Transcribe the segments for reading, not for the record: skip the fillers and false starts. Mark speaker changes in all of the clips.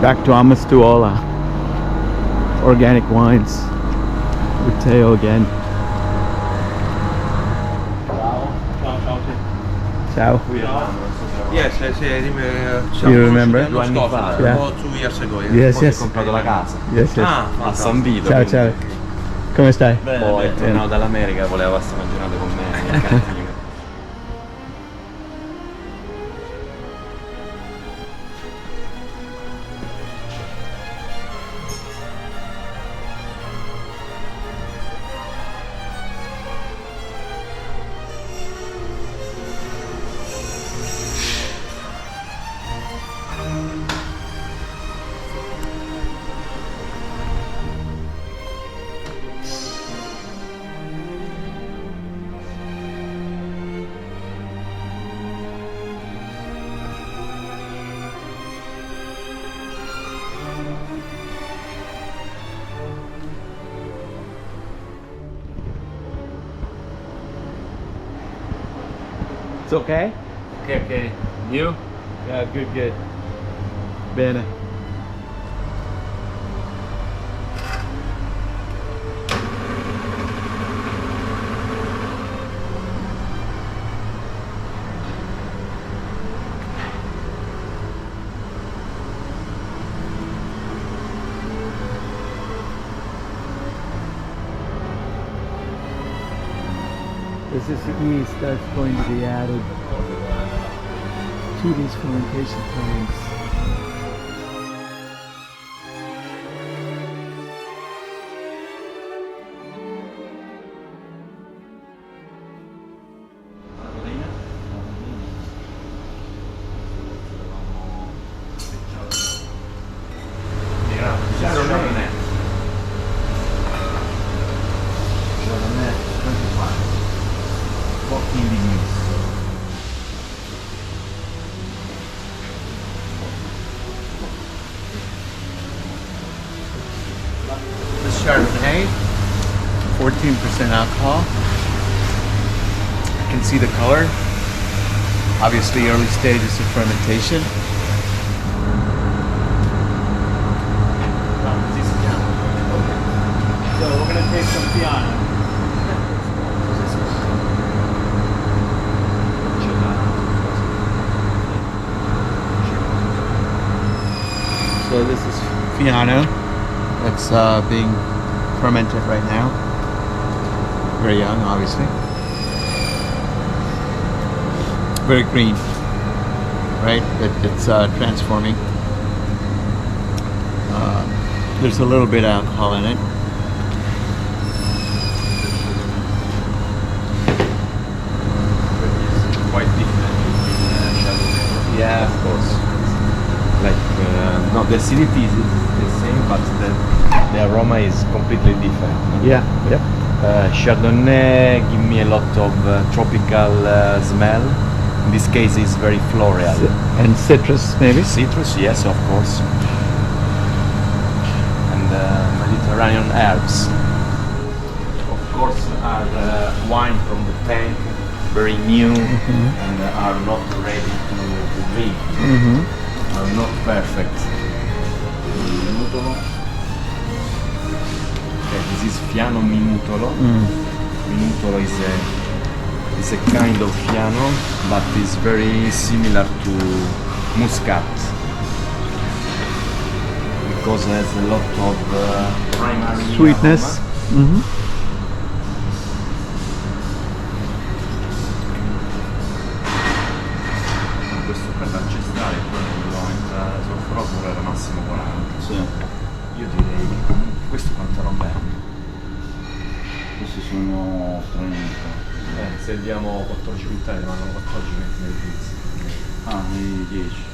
Speaker 1: Back to Amastuola. Organic wines. With Teo again. Ciao.
Speaker 2: Yes, I remember.
Speaker 1: You remember?
Speaker 2: 2 anni fa,
Speaker 1: Yeah.
Speaker 2: about 2 years ago. Yeah.
Speaker 1: Yes,
Speaker 3: Poi
Speaker 1: yes.
Speaker 3: ho comprato la casa
Speaker 1: Yes, yes.
Speaker 2: Ah,
Speaker 3: a San Vito.
Speaker 1: Ciao,
Speaker 3: quindi
Speaker 1: ciao. Come stai?
Speaker 3: Poi è tornato dall'America, voleva passare una giornata con me in cantina.
Speaker 1: It's okay?
Speaker 3: Ok. You?
Speaker 1: Yeah, good. Bene. This is the yeast that's going to be added to these fermentation tanks. Chardonnay, 14% alcohol. I can see the color. Obviously, early stages of fermentation. So we're gonna take some piano. So this is Fiano. It's being fermented right now. Very young, obviously. Very green, right? It's transforming. There's a little bit of alcohol in it.
Speaker 3: Quite different between Chardonnay.
Speaker 1: Yeah, of course.
Speaker 3: Like, no, the acidity is the same, but the aroma is completely different.
Speaker 1: Yeah, yep.
Speaker 3: Chardonnay give me a lot of tropical smell. In this case, it's very floral.
Speaker 1: And citrus, maybe?
Speaker 3: Citrus, yes, of course. And Mediterranean herbs. Of course, are wine from the tank, very new, and are not ready to drink. Are not perfect. Minutolo. Okay, this is Fiano Minutolo. Minutolo is a kind of Fiano, but is very similar to Muscat because it has a lot of primary
Speaker 1: Sweetness.
Speaker 3: aroma. Questo per l'accestrale quello entra soffroso era massimo 40.
Speaker 2: Sì.
Speaker 3: Io direi che comunque questo quanto roba è?
Speaker 2: Questi sono 30.
Speaker 3: Se diamo 14 puntate vanno 14 nel pizza.
Speaker 2: Ah, nei 10.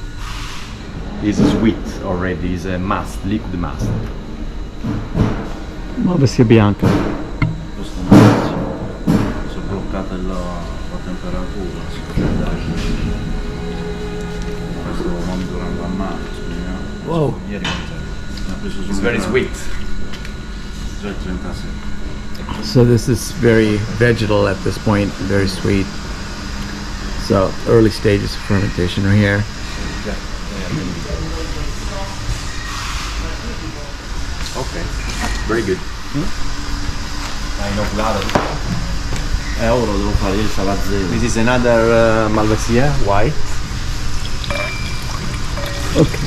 Speaker 3: Is sweet already, is a must, liquid must.
Speaker 1: Nuova sia bianca.
Speaker 2: Questo è massimo. Si è bloccata la temperatura. Si può dare. Questo non durante la mano, speriamo.
Speaker 1: Wow.
Speaker 2: Ieri ho preso
Speaker 3: It's very sweet.
Speaker 2: Già 36.
Speaker 1: So this is very vegetal at this point, very sweet. So early stages of fermentation right here.
Speaker 3: Very good.
Speaker 2: Ora devo fare il salazzero.
Speaker 3: This is another Malvasia white.
Speaker 1: Okay.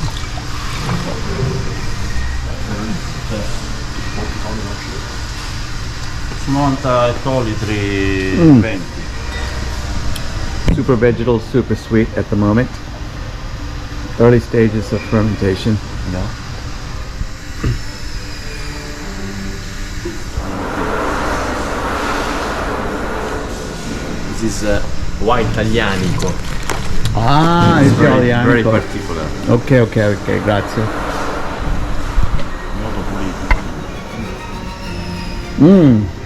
Speaker 2: Su 90 ettolitri 20.
Speaker 1: Super vegetal, super sweet at the moment. Early stages of fermentation.
Speaker 3: No. This is white Aglianico.
Speaker 1: Ah, it's
Speaker 3: Very
Speaker 1: Italiano.
Speaker 3: particular.
Speaker 1: Okay, grazie.
Speaker 2: Molto pulito.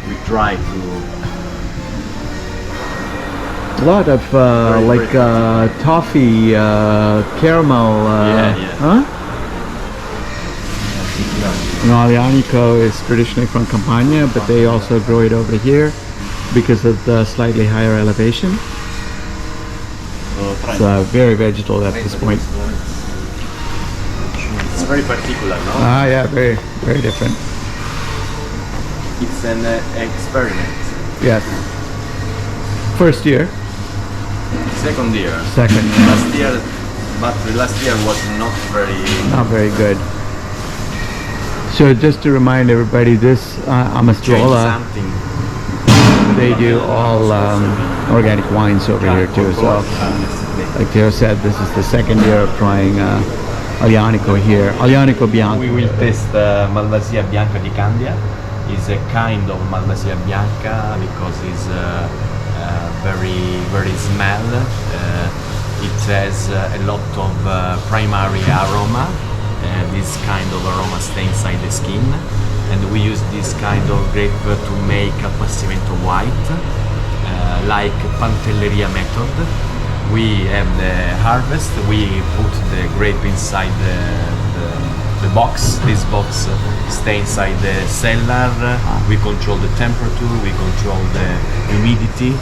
Speaker 3: We try to
Speaker 1: A lot of toffee, caramel.
Speaker 3: Yeah.
Speaker 1: Huh? No, Aglianico is traditionally from Campania, but they also grow it over here because of the slightly higher elevation. It's very vegetal at this point.
Speaker 3: It's very particular, no?
Speaker 1: Ah, yeah, very, very different.
Speaker 3: It's an experiment.
Speaker 1: Yes. First year,
Speaker 3: Second year.
Speaker 1: second,
Speaker 3: Last year, but the last year was not
Speaker 1: not very good. So just to remind everybody, this Amastuola,
Speaker 3: something.
Speaker 1: they do all organic wines over here too as well. Like Theo said, this is the second year of trying Aglianico here. Aglianico Bianco.
Speaker 3: We will test Malvasia Bianca di Candia. It's a kind of Malvasia Bianca because it's very smell. It has a lot of primary aroma. This kind of aroma stay inside the skin, and we use this kind of grape to make Appassimento white, like Pantelleria method. We have the harvest, we put the grape inside the box. This box stay inside the cellar. We control the temperature, we control the humidity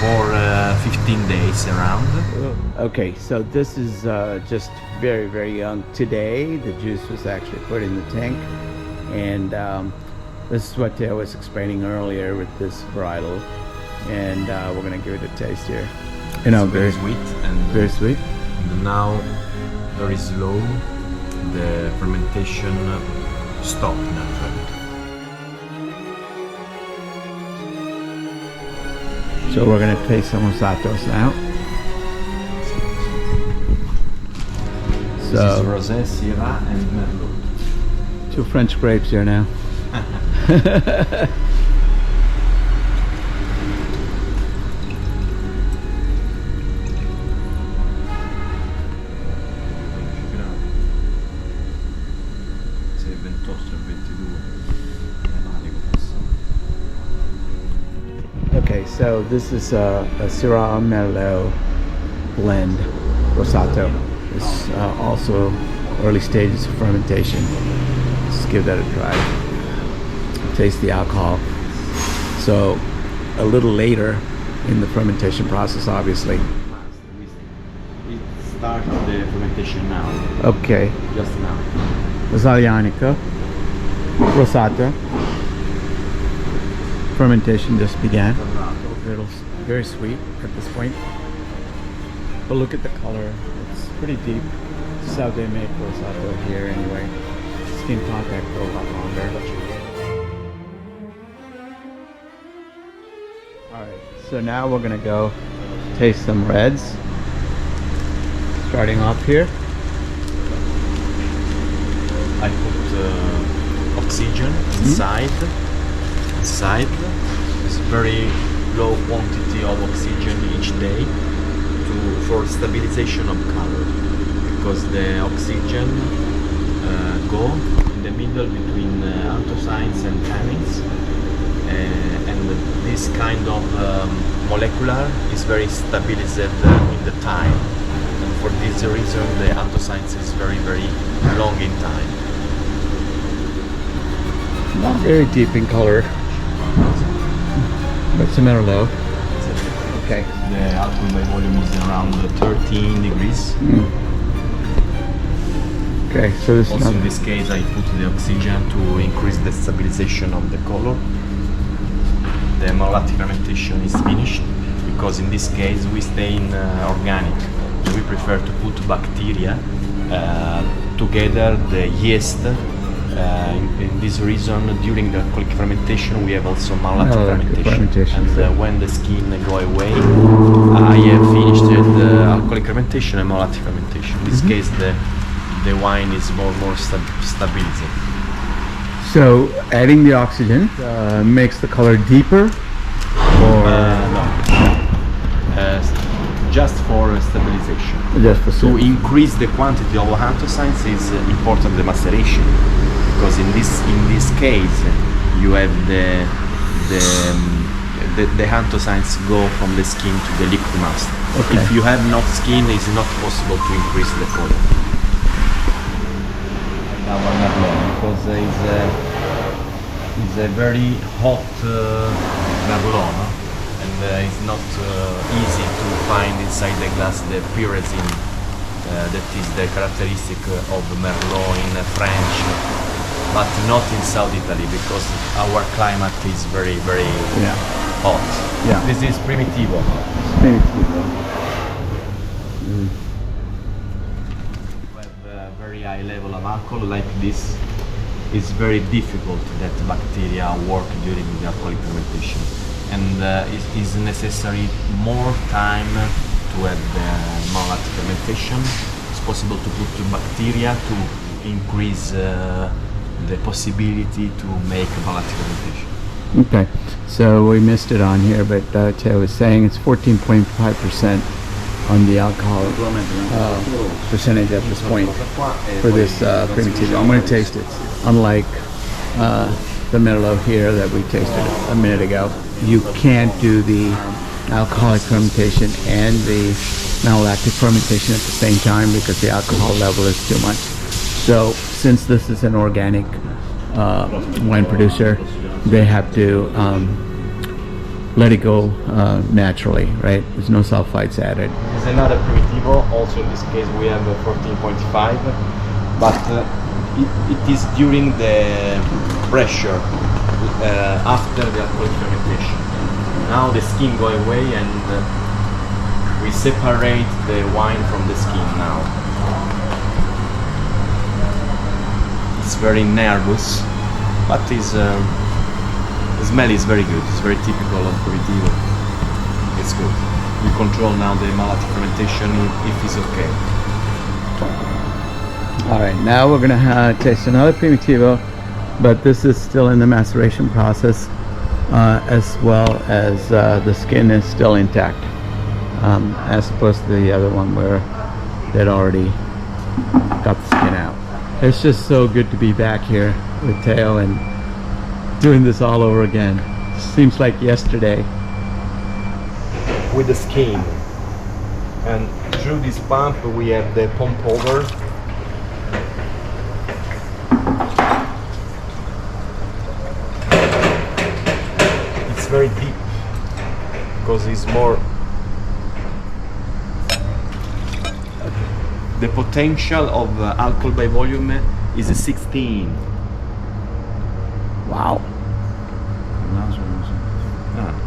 Speaker 3: for 15 days around.
Speaker 1: Okay, so this is just very, very young. Today, the juice was actually put in the tank, and this is what Theo was explaining earlier with this varietal, and we're gonna give it a taste here. You know,
Speaker 3: Very sweet and
Speaker 1: very sweet.
Speaker 3: now very slow. The fermentation stop naturally.
Speaker 1: So we're gonna taste some rosatos now.
Speaker 3: This is
Speaker 1: So
Speaker 3: rosé, syrah, and merlot.
Speaker 1: 2 French grapes here now.
Speaker 2: Se 28 e 22 Aglianico passa.
Speaker 1: Okay, so this is a Syrah Merlot blend rosato. It's also early stages of fermentation. Let's give that a try. Taste the alcohol. So a little later in the fermentation process, obviously.
Speaker 3: It started the fermentation now,
Speaker 1: Okay,
Speaker 3: just now.
Speaker 1: Aglianico, rosato. Fermentation just began. Very sweet at this point. But look at the color. It's pretty deep. This is how they make rosato here anyway. Skin contact for a lot longer. Alright, so now we're gonna go taste some reds. Starting off here.
Speaker 3: I put oxygen inside. It's very low quantity of oxygen each day for stabilization of color, because the oxygen go in the middle between anthocyanins and tannins, and this kind of molecular is very stabilized in the time, and for this reason the anthocyanins is very long in time.
Speaker 1: Not very deep in color. But it's a Merlot. Okay.
Speaker 3: The alcohol by volume is around 13 degrees.
Speaker 1: Okay, so this is
Speaker 3: Also in
Speaker 1: not,
Speaker 3: this case I put the oxygen to increase the stabilization of the color. The malolactic fermentation is finished because in this case we stay in organic. We prefer to put bacteria together, the yeast. In this reason, during the alcoholic fermentation, we have also malolactic fermentation. And when the skin go away, I have finished the alcoholic fermentation and malolactic fermentation. In this case, the wine is more stabilized.
Speaker 1: so adding the oxygen makes the color deeper, or
Speaker 3: No, just for stabilization.
Speaker 1: just for
Speaker 3: To increase the quantity of anthocyanins is important the maceration, because in this case you have the anthocyanins go from the skin to the liquid must.
Speaker 1: Okay.
Speaker 3: If you have not skin, it's not possible to increase the color. Our Merlot, because it's a very hot Merlot, no? And it's not easy to find inside the glass the pyrazine that is the characteristic of Merlot in French, but not in South Italy because our climate is very hot.
Speaker 1: Yeah.
Speaker 3: This is Primitivo. To have a very high level of alcohol like this, it's very difficult that bacteria work during the alcoholic fermentation, and it is necessary more time to have the malolactic fermentation. It's possible to put bacteria to increase the possibility to make malolactic fermentation.
Speaker 1: Okay, so we missed it on here, but Teo was saying it's 14.5% on the alcohol percentage at this point for this Primitivo. I'm going to taste it. Unlike the Merlot here that we tasted a minute ago, you can't do the alcoholic fermentation and the malolactic fermentation at the same time because the alcohol level is too much. So since this is an organic wine producer, they have to let it go naturally, right? There's no sulfites added.
Speaker 3: There's another Primitivo, also in this case we have a 14.5, but it is during the pressure after the alcoholic fermentation. Now the skin go away and we separate the wine from the skin now. It's very nervous, but the smell is very good. It's very typical of Primitivo. It's good. We control now the malolactic fermentation if it's okay.
Speaker 1: All right, now we're gonna taste another Primitivo, but this is still in the maceration process, as well as the skin is still intact, as opposed to the other one where they'd already got the skin out. It's just so good to be back here with Teo and doing this all over again. Seems like yesterday.
Speaker 3: With the skin, and through this pump we have the pump over. It's very deep because it's more. The potential of alcohol by volume is 16.
Speaker 1: Wow.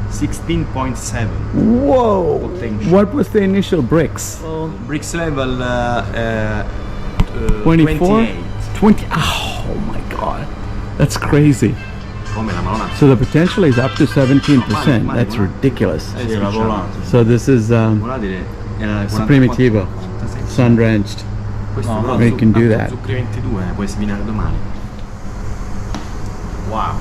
Speaker 3: 16.7.
Speaker 1: Whoa!
Speaker 3: Potential.
Speaker 1: What was the initial bricks?
Speaker 3: Bricks level
Speaker 1: 24?
Speaker 3: 28.
Speaker 1: 20. Oh my god. That's crazy.
Speaker 3: Come la Madonna.
Speaker 1: So the potential is up to 17%. That's ridiculous. So this is Primitivo, sun drenched. You can do that.
Speaker 3: Zucchero 22, puoi svinare domani. Wow.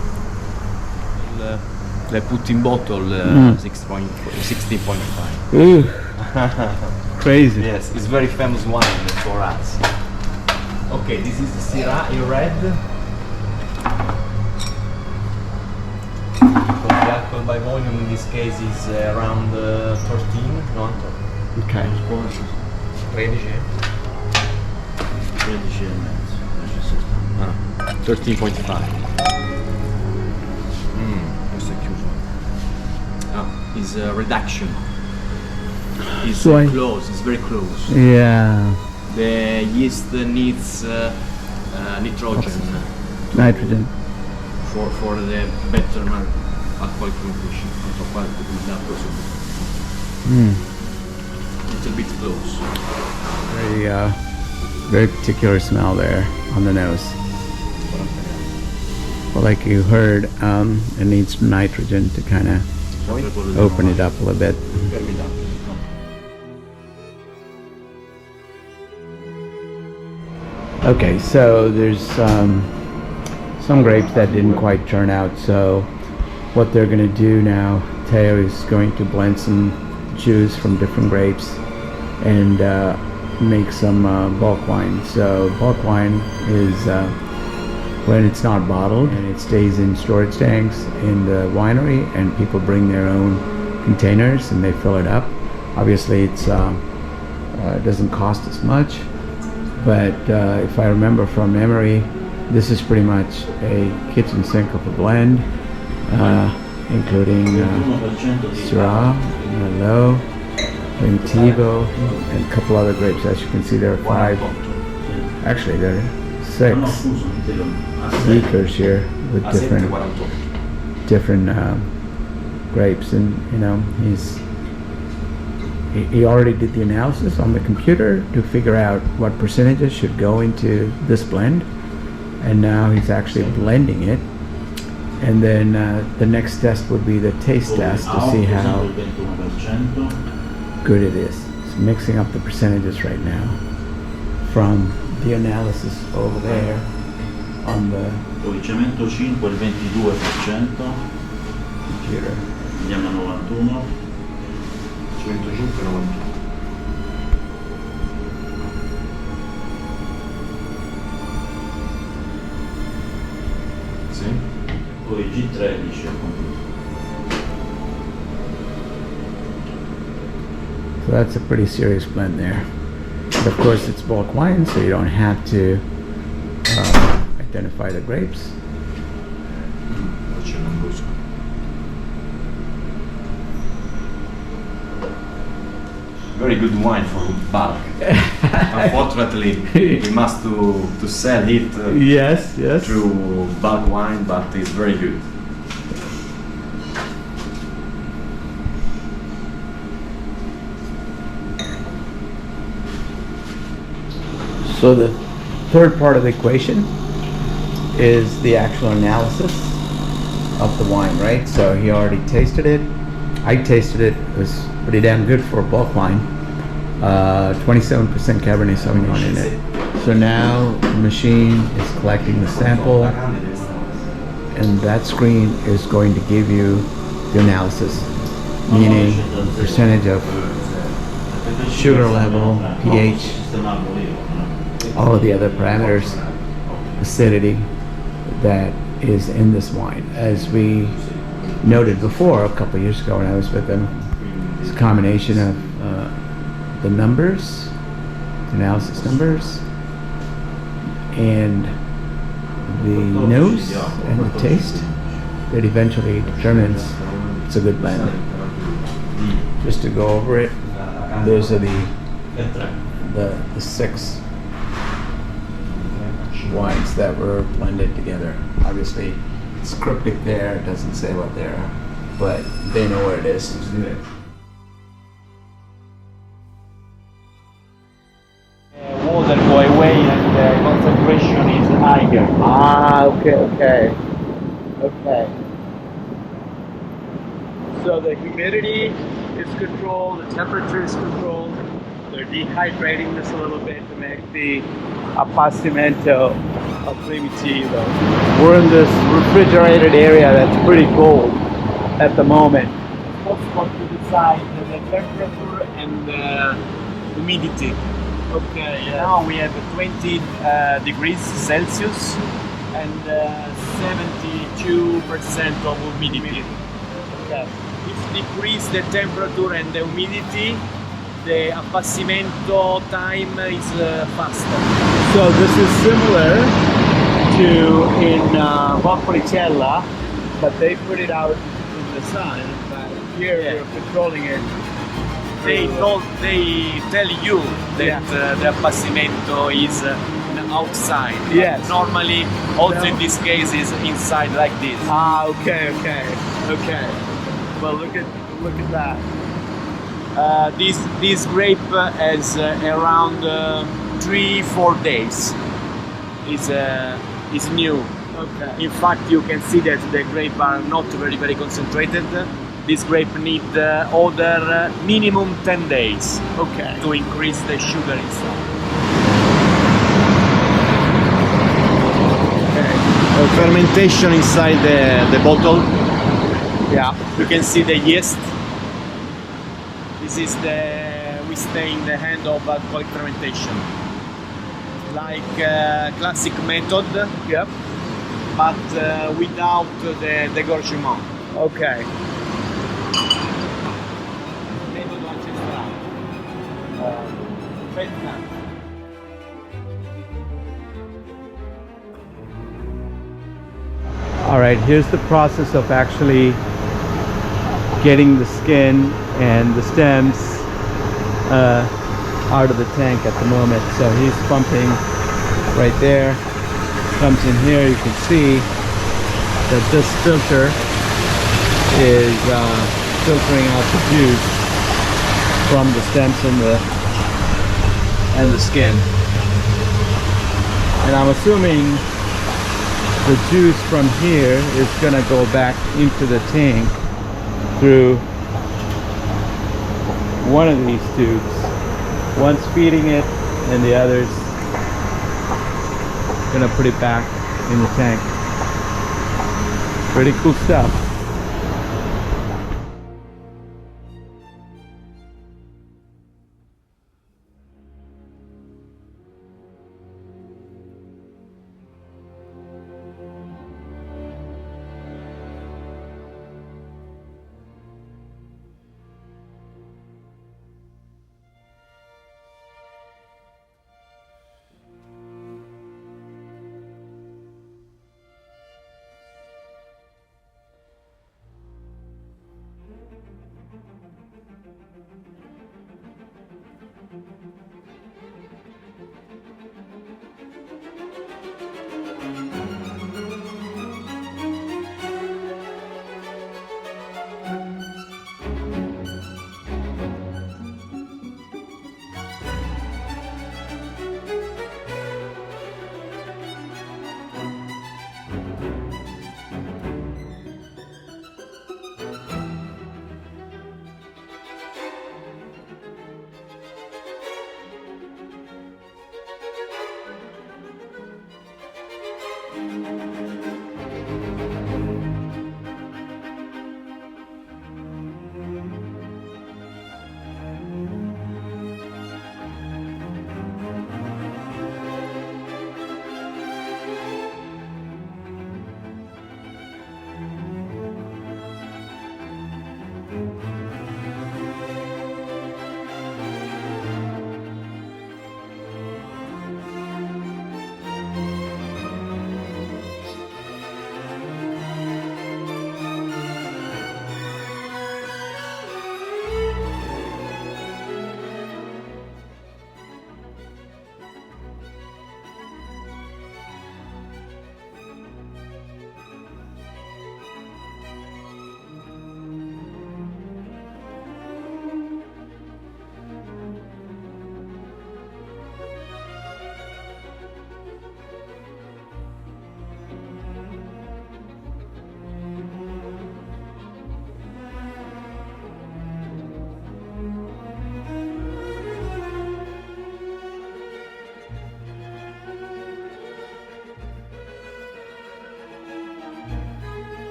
Speaker 3: The put in bottle 16.5.
Speaker 1: Ooh. Crazy.
Speaker 3: Yes, it's very famous wine for us. Okay, this is the Syrah in red. Because the alcohol by volume in this case is around 13, no?
Speaker 1: Okay.
Speaker 3: 13.5. Questo è chiuso. Is a reduction. It's
Speaker 1: So
Speaker 3: close, it's very close.
Speaker 1: Yeah.
Speaker 3: The yeast needs nitrogen
Speaker 1: Nitrogen.
Speaker 3: for the better alcoholic fermentation. It's a bit close.
Speaker 1: Very particular smell there on the nose. Well, like you heard, it needs nitrogen to kind of open it up a little bit. Okay, so there's some grapes that didn't quite turn out, so what they're going to do now, Teo is going to blend some juice from different grapes and make some bulk wine. So bulk wine is when it's not bottled and it stays in storage tanks in the winery, and people bring their own containers and they fill it up. Obviously it doesn't cost as much, but if I remember from memory, this is pretty much a kitchen sink of a blend, including Syrah, Merlot, Primitivo, and a couple other grapes. As you can see, there are 5, actually there are 6 beakers here with different grapes, and you know, he already did the analysis on the computer to figure out what percentages should go into this blend, and now he's actually blending it. And then the next test would be the taste test to see how good it is. It's mixing up the percentages right now from the analysis over there on the
Speaker 2: Cemento 5 il 22%,
Speaker 1: computer.
Speaker 2: andiamo a 91.
Speaker 3: Cemento 5 91. Sì.
Speaker 2: Poi G13 al computer.
Speaker 1: So that's a pretty serious blend there. But of course it's bulk wine, so you don't have to identify the grapes.
Speaker 3: Very good wine for bulk. Unfortunately, we must to sell it
Speaker 1: Yes.
Speaker 3: through bulk wine, but it's very good.
Speaker 1: So the third part of the equation is the actual analysis of the wine, right? So he already tasted it. I tasted it. It was pretty damn good for a bulk wine. 27% Cabernet Sauvignon in it. So now the machine is collecting the sample, and that screen is going to give you the analysis, meaning percentage of sugar level, pH, all of the other parameters, acidity that is in this wine. As we noted before a couple of years ago when I was with them, it's a combination of the numbers, analysis numbers, and the nose and the taste that eventually determines it's a good blend. Just to go over it, those are the 6 wines that were blended together. Obviously it's cryptic there, it doesn't say what they are, but they know what it is.
Speaker 4: Water go away and the concentration is higher.
Speaker 1: Okay.
Speaker 4: So the humidity is controlled, the temperature is controlled. They're dehydrating this a little bit to make the Appassimento a Primitivo. We're in this refrigerated area that's pretty cold at the moment. It's possible to decide the temperature and the humidity. Okay, now we have 20 degrees Celsius and 72% of humidity. Okay. If decrease the temperature and the humidity, the Appassimento time is faster. So this is similar to in Valpolicella, but they put it out in the sun. But here we're controlling it
Speaker 3: they tell you that the Appassimento is outside.
Speaker 4: Yes.
Speaker 3: Normally, also in this case, is inside like this.
Speaker 4: Ah, okay. Well, look at that.
Speaker 3: This grape has around 3-4 days. Is new.
Speaker 4: Okay.
Speaker 3: In fact, you can see that the grape are not very concentrated. This grape need other minimum 10 days
Speaker 4: Okay.
Speaker 3: to increase the sugar inside. Fermentation inside the bottle.
Speaker 4: Yeah.
Speaker 3: You can see the yeast. This is we stay in the hand of alcoholic fermentation, like classic method,
Speaker 4: Yep.
Speaker 3: but without the dégorgement.
Speaker 4: Okay.
Speaker 3: Metodo ancestrale. Vietnam.
Speaker 1: All right, here's the process of actually getting the skin and the stems out of the tank at the moment. So he's pumping right there. Comes in here, you can see that this filter is filtering out the juice from the stems and the skin. And I'm assuming the juice from here is gonna go back into the tank through one of these tubes. One's feeding it and the other's gonna put it back in the tank. Pretty cool stuff.